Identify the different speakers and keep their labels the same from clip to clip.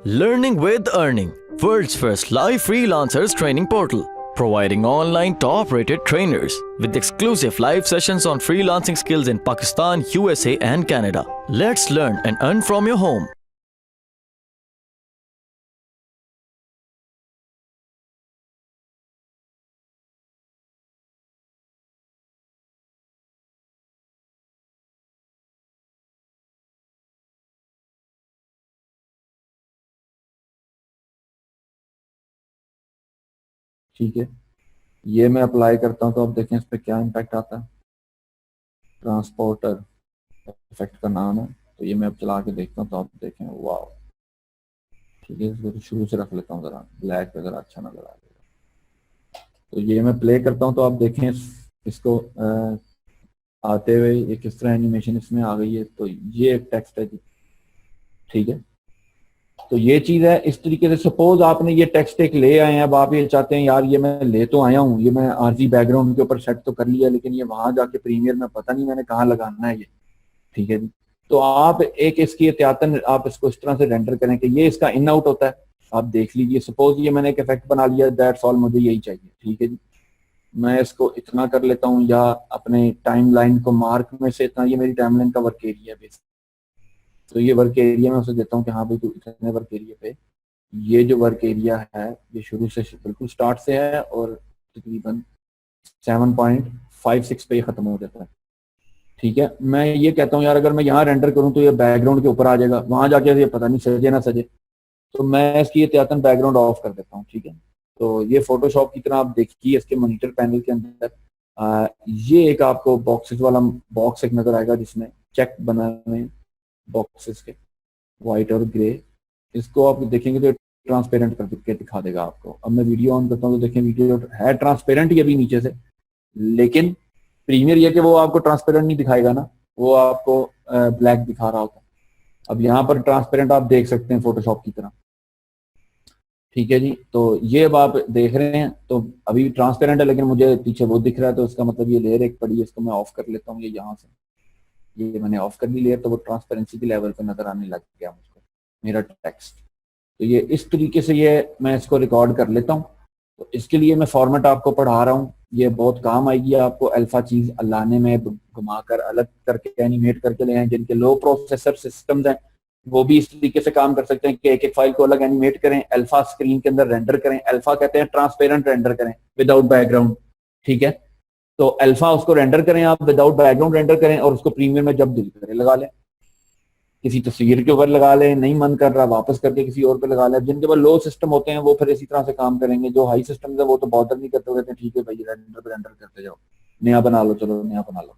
Speaker 1: Learning with Earning, world's first live freelancers training portal, providing online top-rated trainers with exclusive live sessions on freelancing skills in Pakistan, USA and Canada. Let's learn and earn from your home.
Speaker 2: ठीक है, ये मैं apply करता हूँ तो अब देखें इस पर क्या इम्पैक्ट आता है। ट्रांसपोर्टर इफेक्ट का नाम है, तो ये मैं अब चला के देखता हूँ तो आप देखें, वाह ठीक है। इसको तो शुरू से रख लेता हूँ, ज़रा ब्लैक पे ज़रा अच्छा नजर आ जाएगा। तो ये मैं प्ले करता हूँ तो आप देखें इसको आते हुए ये किस तरह एनिमेशन इसमें आ गई है। तो ये एक टेक्स्ट है जी, ठीक है। तो ये चीज है इस तरीके से। सपोज आपने ये टेक्स्ट एक ले आए हैं, अब आप ये चाहते हैं यार ये मैं ले तो आया हूँ, ये मैं आरजी बैकग्राउंड के ऊपर सेट तो कर लिया, लेकिन ये वहां जाके प्रीमियर में पता नहीं मैंने कहाँ लगाना है ये, ठीक है जी। तो आप एक इसकी एहतियातन आप इसको इस तरह से रेंडर करें कि ये इसका इन आउट होता है। आप देख लीजिए, सपोज ये मैंने एक इफेक्ट बना लिया, दैट्स ऑल, मुझे यही चाहिए, ठीक है जी। मैं इसको इतना कर लेता हूँ, या अपने टाइम लाइन को मार्क में से इतना, ये मेरी टाइम लाइन का वर्क एरिया है। तो ये वर्क एरिया में उसे देता हूँ कि हाँ भाई तू इतने वर्क एरिया पे, ये जो वर्क एरिया है ये शुरू से बिल्कुल स्टार्ट से है और तकरीबन 7.56 पे खत्म हो जाता है, ठीक है। मैं ये कहता हूँ यार अगर मैं यहाँ रेंडर करूँ तो ये बैकग्राउंड के ऊपर आ जाएगा, वहां जाके ये पता नहीं सजे ना सजे, तो मैं इसकी एहतियातन बैकग्राउंड ऑफ कर देता हूँ, ठीक है। तो ये फोटोशॉप की तरह आप देखिए इसके मॉनिटर पैनल के अंदर ये एक आपको बॉक्सेस वाला बॉक्स एक नजर आएगा जिसमें चेक बना हुए बॉक्सेस के व्हाइट और ग्रे। इसको आप देखेंगे तो ट्रांसपेरेंट करके दिखा देगा आपको। अब मैं वीडियो ऑन करता हूँ तो देखें वीडियो है ट्रांसपेरेंट ये भी नीचे से, लेकिन प्रीमियर ये कि वो आपको ट्रांसपेरेंट नहीं दिखाएगा ना, वो आपको ब्लैक दिखा रहा होता है। अब यहाँ पर ट्रांसपेरेंट आप देख सकते हैं फोटोशॉप की तरह, ठीक है जी। तो ये अब आप देख रहे हैं तो अभी ट्रांसपेरेंट है, लेकिन मुझे पीछे वो दिख रहा है, तो इसका मतलब ये लेयर एक पड़ी है, इसको मैं ऑफ कर लेता हूँ। ये यहाँ से ये मैंने ऑफ कर दी लेयर, तो वो ट्रांसपेरेंसी के लेवल पे नजर आने लग गया मुझको मेरा टेक्स्ट। तो ये इस तरीके से ये मैं इसको रिकॉर्ड कर लेता हूँ। तो इसके लिए मैं फॉर्मेट आपको पढ़ा रहा हूँ, ये बहुत काम आएगी आपको। अल्फा चीज लाने में घुमाकर अलग करके एनिमेट करके ले आए। जिनके लो प्रोसेसर सिस्टम्स हैं वो भी इस तरीके से काम कर सकते हैं कि एक एक फाइल को अलग एनिमेट करें, अल्फा स्क्रीन के अंदर रेंडर करें। अल्फा कहते हैं ट्रांसपेरेंट रेंडर करें विदाउट बैकग्राउंड, ठीक है। तो अल्फा उसको रेंडर करें आप, विदाउट बैकग्राउंड रेंडर करें, और उसको प्रीमियर में जब दिल करे लगा लें, किसी तस्वीर के ऊपर लगा लें, नहीं मन कर रहा वापस करके किसी और पे लगा लें। जिनके पास लो सिस्टम होते हैं वो फिर इसी तरह से काम करेंगे, जो हाई सिस्टम है वो तो बॉदर नहीं करते, कहते हैं ठीक है भाई रेंडर पे रेंडर करते जाओ, नया बना लो, चलो नया बना लो।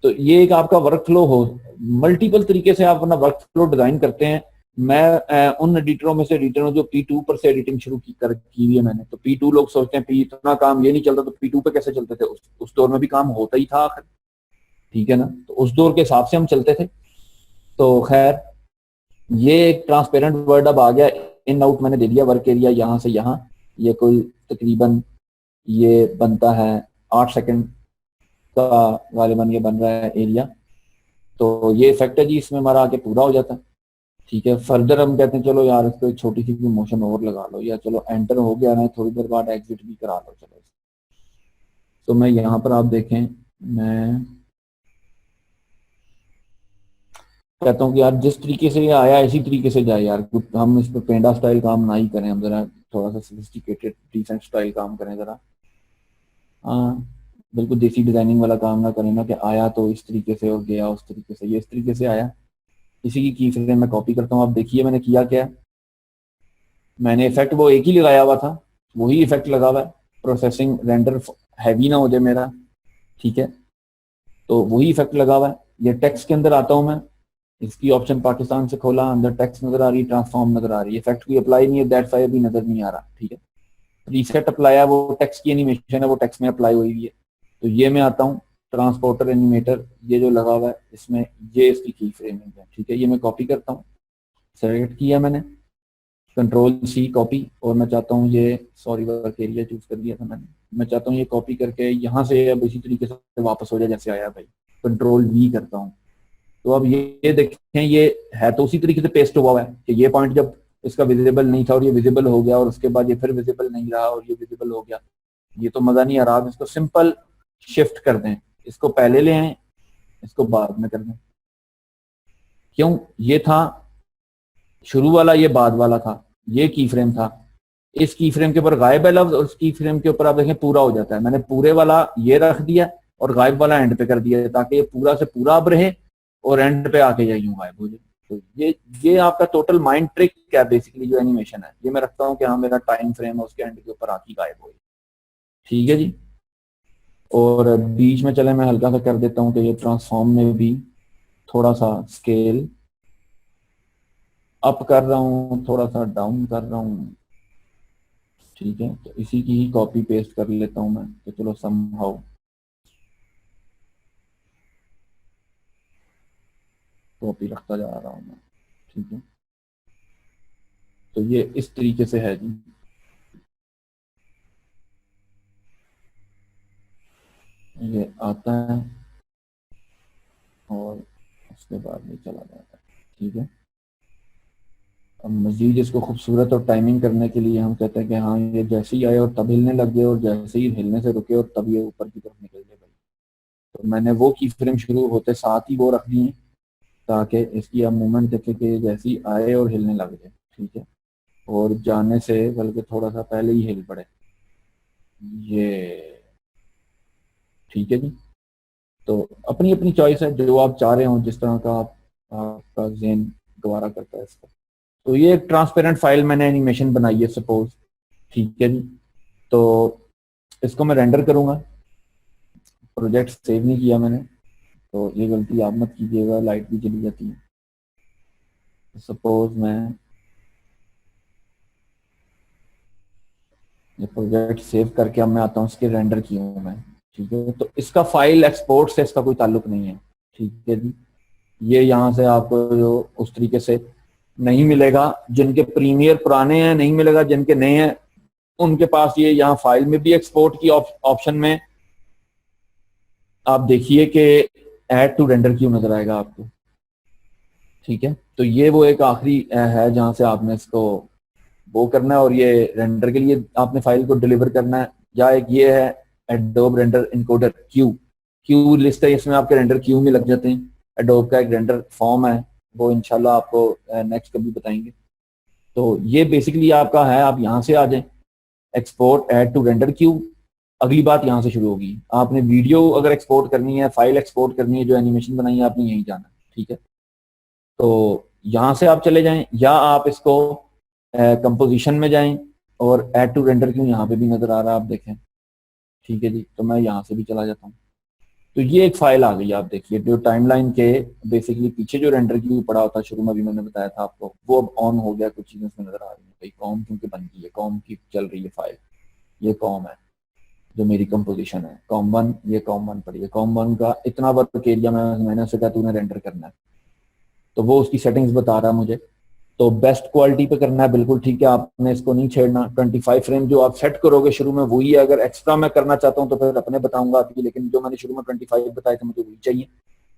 Speaker 2: तो ये एक आपका वर्क फ्लो हो, मल्टीपल तरीके से आप अपना वर्क फ्लो डिजाइन करते हैं। मैं उन एडिटरों में से एडिटर हूँ जो P2 पर से एडिटिंग शुरू की हुई है मैंने। तो P2 लोग सोचते हैं P इतना काम ये नहीं चलता, तो P2 पे कैसे चलते थे? उस दौर में भी काम होता ही था आखिर, ठीक है ना। तो उस दौर के हिसाब से हम चलते थे। तो खैर ये एक ट्रांसपेरेंट वर्ड अब आ गया, इन आउट मैंने दे दिया वर्क एरिया यहाँ से यहाँ। ये कोई तकरीबन ये बनता है 8 सेकंड का गालिबन ये बन रहा है एरिया। तो ये इफेक्ट है जी, इसमें हमारा आके पूरा हो जाता है, ठीक है। फर्दर हम कहते हैं चलो यार इसको एक छोटी सी भी मोशन और लगा लो, या चलो एंटर हो गया ना, थोड़ी देर बाद एग्जिट भी करा लो चलो। तो मैं यहाँ पर आप देखें, मैं कहता हूँ कि यार जिस तरीके से ये आया इसी तरीके से जाए यार, हम इस पर पेंडा स्टाइल काम ना ही करें, हम जरा थोड़ा सा सोफिस्टिकेटेड डिसेंट स्टाइल काम करें जरा। हाँ, बिल्कुल देसी डिजाइनिंग वाला काम ना करें ना कि आया तो इस तरीके से और गया उस तरीके से। ये इस तरीके से आया, इसी की फ्रेम मैं कॉपी करता हूँ। आप देखिए मैंने किया क्या, मैंने इफेक्ट वो एक ही लगाया हुआ था, वही इफेक्ट लगा हुआ है। प्रोसेसिंग रेंडर हैवी ना हो जाए मेरा, ठीक है। तो वही इफेक्ट लगा हुआ है। ये टेक्स्ट के अंदर आता हूँ मैं, इसकी ऑप्शन पाकिस्तान से खोला, अंदर टेक्स्ट नजर आ रही, ट्रांसफॉर्म नजर आ रही है, इफेक्ट कोई अप्लाई नहीं है, दैट फाइव भी नजर नहीं आ रहा, ठीक है। रीसेट अप्लाई है, वो टेक्स्ट की एनिमेशन है, वो टेक्स्ट में अप्लाई हुई है। तो ये मैं आता हूँ ट्रांसपोर्टर एनिमेटर, ये जो लगा हुआ है इसमें, ये इसकी की फ्रेमिंग है, ठीक है। ये मैं कॉपी करता हूँ, सेलेक्ट किया मैंने, कंट्रोल सी कॉपी, और मैं चाहता हूँ ये, सॉरी वर्क एरिया चूज कर दिया था मैंने, मैं चाहता हूँ ये कॉपी करके यहाँ से अब इसी तरीके से वापस हो जाए जैसे आया भाई। कंट्रोल वी करता हूँ, तो अब ये देखें ये है तो उसी तरीके से पेस्ट हुआ है कि ये पॉइंट जब इसका विजिबल नहीं था और ये विजिबल हो गया, और उसके बाद ये फिर विजिबल नहीं रहा और ये विजिबल हो गया, ये तो मजा नहीं आ रहा। आप इसको सिंपल शिफ्ट कर दें, इसको पहले ले आए, इसको बाद में कर दें। क्यों? ये था शुरू वाला, ये बाद वाला था, ये की फ्रेम था, इस की फ्रेम के ऊपर गायब है लफ्ज और उस की फ्रेम के ऊपर आप देखें पूरा हो जाता है। मैंने पूरे वाला ये रख दिया और गायब वाला एंड पे कर दिया ताकि ये पूरा से पूरा अब रहे और एंड पे आके ये यूं गायब हो जाए। तो ये आपका टोटल माइंड ट्रिक क्या बेसिकली जो एनिमेशन है, ये मैं रखता हूँ कि हाँ मेरा टाइम फ्रेम है उसके एंड के ऊपर आके गायब हो। ठीक है जी। और बीच में चले मैं हल्का सा कर देता हूँ कि ये ट्रांसफॉर्म में भी थोड़ा सा स्केल अप कर रहा हूँ, थोड़ा सा डाउन कर रहा हूँ। ठीक है, तो इसी की ही कॉपी पेस्ट कर लेता हूँ मैं, तो चलो समहाउ कॉपी रखता जा रहा हूँ मैं। ठीक है, तो ये इस तरीके से है जी। ये आता है और उसके बाद ये चला जाता है। ठीक है, अब मजीद इसको खूबसूरत और टाइमिंग करने के लिए हम कहते हैं कि हाँ ये जैसे ही आए और तब हिलने लग गए और जैसे ही हिलने से रुके और तब ये ऊपर की तरफ निकल गए भाई। तो मैंने वो की फ्रेम शुरू होते साथ ही वो रख दी है ताकि इसकी आप मूवमेंट देखें कि जैसे ही आए और हिलने लग जाए। ठीक है, और जाने से बल्कि थोड़ा सा पहले ही हिल पड़े ये। ठीक है जी, तो अपनी अपनी चॉइस है जो आप चाह रहे हो, जिस तरह का आपका ज़हन गवारा करता है इसका। तो ये एक ट्रांसपेरेंट फाइल मैंने एनिमेशन बनाई है सपोज। ठीक है जी, तो इसको मैं रेंडर करूंगा। प्रोजेक्ट सेव नहीं किया मैंने, तो ये गलती आप मत कीजिएगा, लाइट भी चली जाती है। सपोज मैं ये प्रोजेक्ट सेव करके अब मैं आता हूँ इसके रेंडर की हूँ मैं। ठीक है, तो इसका फाइल एक्सपोर्ट से इसका कोई ताल्लुक नहीं है। ठीक है जी, ये यहाँ से आपको जो उस तरीके से नहीं मिलेगा, जिनके प्रीमियर पुराने हैं नहीं मिलेगा, जिनके नए हैं उनके पास ये यहाँ फाइल में भी एक्सपोर्ट की ऑप्शन में आप देखिए कि ऐड टू रेंडर क्यू नजर आएगा आपको। ठीक है, तो ये वो एक आखिरी है जहां से आपने इसको वो करना है और ये रेंडर के लिए आपने फाइल को डिलीवर करना है। या एक ये है adobe render encoder Q list है, इसमें आपके रेंडर क्यू में लग जाते हैं। एडोब का एक रेंडर फॉर्म है, वो इंशाल्लाह आपको नेक्स्ट कभी बताएंगे। तो ये बेसिकली आपका है, आप यहाँ से आ जाएं, export add to render queue. अगली बात यहाँ से शुरू होगी, आपने वीडियो अगर एक्सपोर्ट करनी है, फाइल एक्सपोर्ट करनी है, जो एनिमेशन बनाई है आपने यहीं जाना। ठीक है, तो यहाँ से आप चले जाएं या आप इसको कंपोजिशन में जाएं और ऐड टू रेंडर क्यू यहाँ पे भी नजर आ रहा है, आप देखें। ठीक है जी, तो मैं यहाँ से भी चला जाता हूँ। तो ये एक फाइल आ गई, आप देखिए जो टाइमलाइन के बेसिकली पीछे जो रेंडर क्यू पड़ा होता शुरू में भी मैंने बताया था आपको, वो अब ऑन हो गया, कुछ चीजें उसमें नजर आ रही है भाई। कॉम क्योंकि बन गई है, कॉम की चल रही है फाइल, ये कॉम है जो मेरी कंपोजिशन है, कॉम वन, ये कॉम वन पड़ी है। कॉम वन का इतना वर्क एरिया मैंने उससे कहा तूने रेंडर करना है, तो वो उसकी सेटिंग्स बता रहा है मुझे। तो बेस्ट क्वालिटी पे करना है, बिल्कुल ठीक है, आपने इसको नहीं छेड़ना। 25 फ्रेम जो आप सेट करोगे शुरू में वही है, अगर एक्स्ट्रा मैं करना चाहता हूँ तो फिर अपने बताऊंगा आपकी, लेकिन जो मैंने शुरू में 25 बताए थे मुझे वही चाहिए,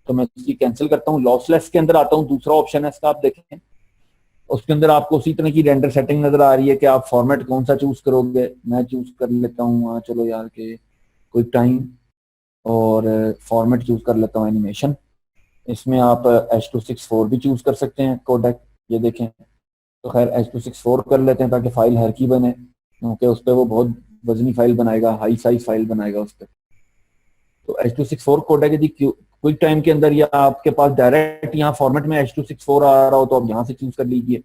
Speaker 2: तो मैं इसकी कैंसिल करता हूँ। लॉसलेस के अंदर आता हूँ, दूसरा ऑप्शन है इसका, आप देखें उसके अंदर आपको उसी तरह की रेंडर सेटिंग नजर आ रही है कि आप फॉर्मेट कौन सा चूज करोगे। मैं चूज कर लेता हूँ चलो यार के कोई टाइम, और फॉर्मेट चूज कर लेता हूँ एनिमेशन। इसमें आप H264 भी चूज कर सकते हैं कोडेक, ये देखें। तो खैर H264 कर लेते हैं ताकि फाइल हर की बने, क्योंकि उस पर वो बहुत वजनी फाइल बनाएगा, हाई साइज फाइल बनाएगा उस पर। तो H264 कोडेक यदि क्विक टाइम के अंदर या आपके पास डायरेक्ट यहाँ फॉर्मेट में H264 आ रहा हो तो आप यहाँ से चूज कर लीजिए।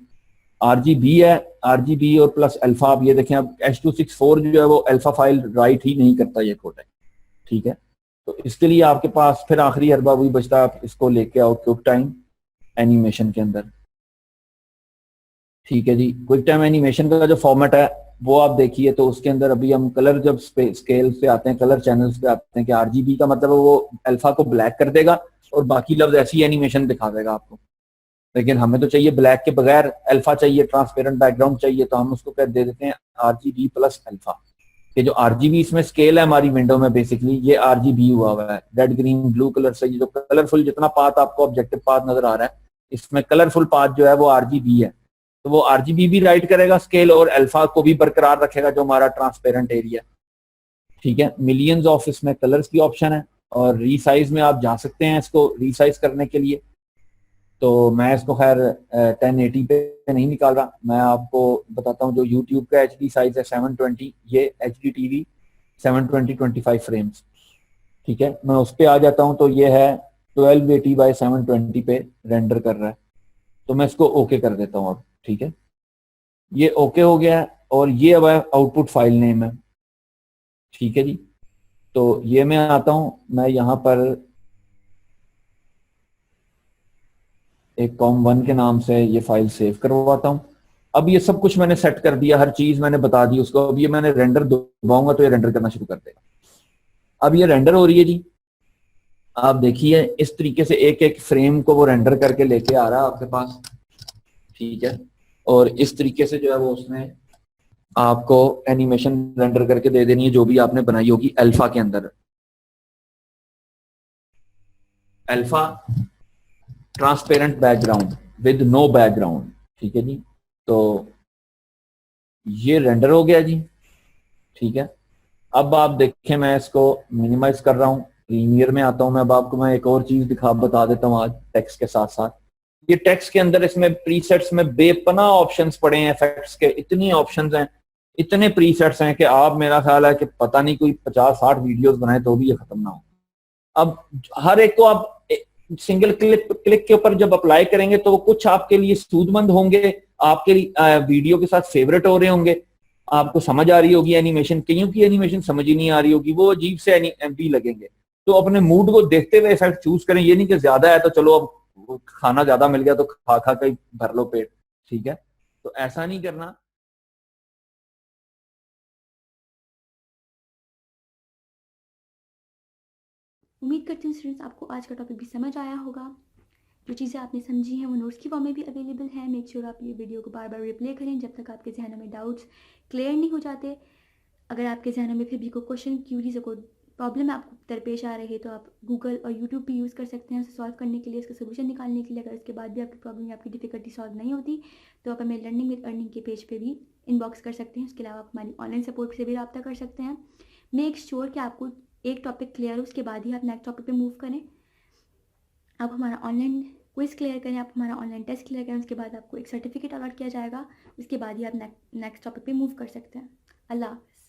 Speaker 2: RGB है, RGB और प्लस अल्फा, आप ये देखें, अब H264 जो है वो अल्फा फाइल राइट ही नहीं करता ये कोडेक। ठीक है, तो इसके लिए आपके पास फिर आखिरी अरबा वही बचता है, आप इसको लेके आओ क्विक टाइम एनिमेशन के अंदर। ठीक है जी, क्विक टाइम एनिमेशन का जो फॉर्मेट है वो आप देखिए, तो उसके अंदर अभी हम कलर जब स्केल पे आते हैं, कलर चैनल्स पे आते हैं कि RGB का मतलब वो अल्फा को ब्लैक कर देगा और बाकी लफ्ज ऐसी एनिमेशन दिखा देगा आपको। लेकिन हमें तो चाहिए ब्लैक के बगैर अल्फा चाहिए, ट्रांसपेरेंट बैकग्राउंड चाहिए, तो हम उसको कह दे देते हैं RGB प्लस अल्फा। कि जो RGB इसमें स्केल है हमारी विंडो में, बेसिकली ये RGB हुआ हुआ है, रेड ग्रीन ब्लू कलर से। ये जो कलरफुल जितना पाथ आपको ऑब्जेक्टिव पाथ नजर आ रहा है, इसमें कलरफुल पाथ जो है वो RGB है। तो वो RGB भी राइट करेगा स्केल और अल्फा को भी बरकरार रखेगा जो हमारा ट्रांसपेरेंट एरिया। ठीक है, मिलियंस ऑफ इसमें कलर्स की ऑप्शन है और रीसाइज में आप जा सकते हैं इसको रीसाइज करने के लिए। तो मैं इसको खैर 1080 पे नहीं निकाल रहा, मैं आपको बताता हूँ जो YouTube का HD साइज है 720, ये HD TV 720 25 फ्रेम्स। ठीक है, मैं उस पर आ जाता हूँ तो ये है 1280 बाई 720 पे रेंडर कर रहा है, तो मैं इसको ओके कर देता हूँ अब। ठीक है, ये ओके हो गया है और ये अब आउटपुट फाइल नेम है। ठीक है जी, तो ये मैं आता हूँ, मैं यहाँ पर एक com1 के नाम से ये फाइल सेव करवाता हूँ। अब ये सब कुछ मैंने सेट कर दिया, हर चीज मैंने बता दी उसको। अब ये मैंने रेंडर दबाऊंगा तो ये रेंडर करना शुरू कर देगा। अब ये रेंडर हो रही है जी, आप देखिए इस तरीके से एक एक फ्रेम को वो रेंडर करके लेके आ रहा है आपके पास। ठीक है, और इस तरीके से जो है वो उसने आपको एनिमेशन रेंडर करके दे देनी है जो भी आपने बनाई होगी अल्फा के अंदर। Alpha transparent background with no background. ठीक है जी, तो ये रेंडर हो गया जी। ठीक है, अब आप देखें मैं इसको मिनिमाइज कर रहा हूँ, प्रीमियर में आता हूँ मैं। अब आपको मैं एक और चीज बता देता हूँ आज टेक्स्ट के साथ साथ। ये टेक्स्ट के अंदर इसमें प्रीसेट्स में बेपनाह ऑप्शंस पड़े हैं, इफेक्ट्स के इतनी ऑप्शंस हैं, इतने प्रीसेट्स हैं कि आप, मेरा ख्याल है कि पता नहीं कोई 50-60 वीडियोस बनाए तो भी ये खत्म ना हो। अब हर एक को आप सिंगल क्लिक के ऊपर जब अप्लाई करेंगे तो वो कुछ आपके लिए सूदमंद होंगे, आपके लिए वीडियो के साथ फेवरेट हो रहे होंगे, आपको समझ आ रही होगी एनिमेशन, कईयों की एनिमेशन समझ ही नहीं आ रही होगी, वो अजीब से भी लगेंगे। तो अपने मूड को देखते हुए इफेक्ट चूज करें, ये नहीं कि ज्यादा है तो चलो अब खाना ज्यादा मिल गया तो खा खा के भर लो पेट। ठीक है, तो ऐसा नहीं करना।
Speaker 3: उम्मीद करती हूँ स्टूडेंट्स आपको आज का टॉपिक भी समझ आया होगा। जो चीज़ें आपने समझी हैं वो नोट्स की फॉर्म में भी अवेलेबल है। मेक श्योर आप ये वीडियो को बार बार रिप्ले करें जब तक आपके जहनों में डाउट्स क्लियर नहीं हो जाते। अगर आपके जहनों में फिर भी कोई क्वेश्चन, क्यूरीज, कोई प्रॉब्लम आपको दरपेश आ रही है तो आप गूगल और यूट्यूब भी यूज़ कर सकते हैं उसे सॉल्व करने के लिए, उसका सोल्यूशन निकालने के लिए। अगर उसके बाद भी आपकी प्रॉब्लम या आपकी डिफिकल्टी सॉल्व नहीं होती तो आप हमें लर्निंग विद अर्निंग के पेज पे भी इनबॉक्स कर सकते हैं। उसके अलावा आप हमारी ऑनलाइन सपोर्ट से भी रब्ता कर सकते हैं। मेक श्योर कि आपको एक टॉपिक क्लियर हो, उसके बाद ही आप नेक्स्ट टॉपिक पे मूव करें। आप हमारा ऑनलाइन क्विज क्लियर करें, आप हमारा ऑनलाइन टेस्ट क्लियर करें, उसके बाद आपको एक सर्टिफिकेट अलॉट किया जाएगा। उसके बाद ही आप नेक्स्ट टॉपिक पे मूव कर सकते हैं। अल्लाह हाफ़िज़।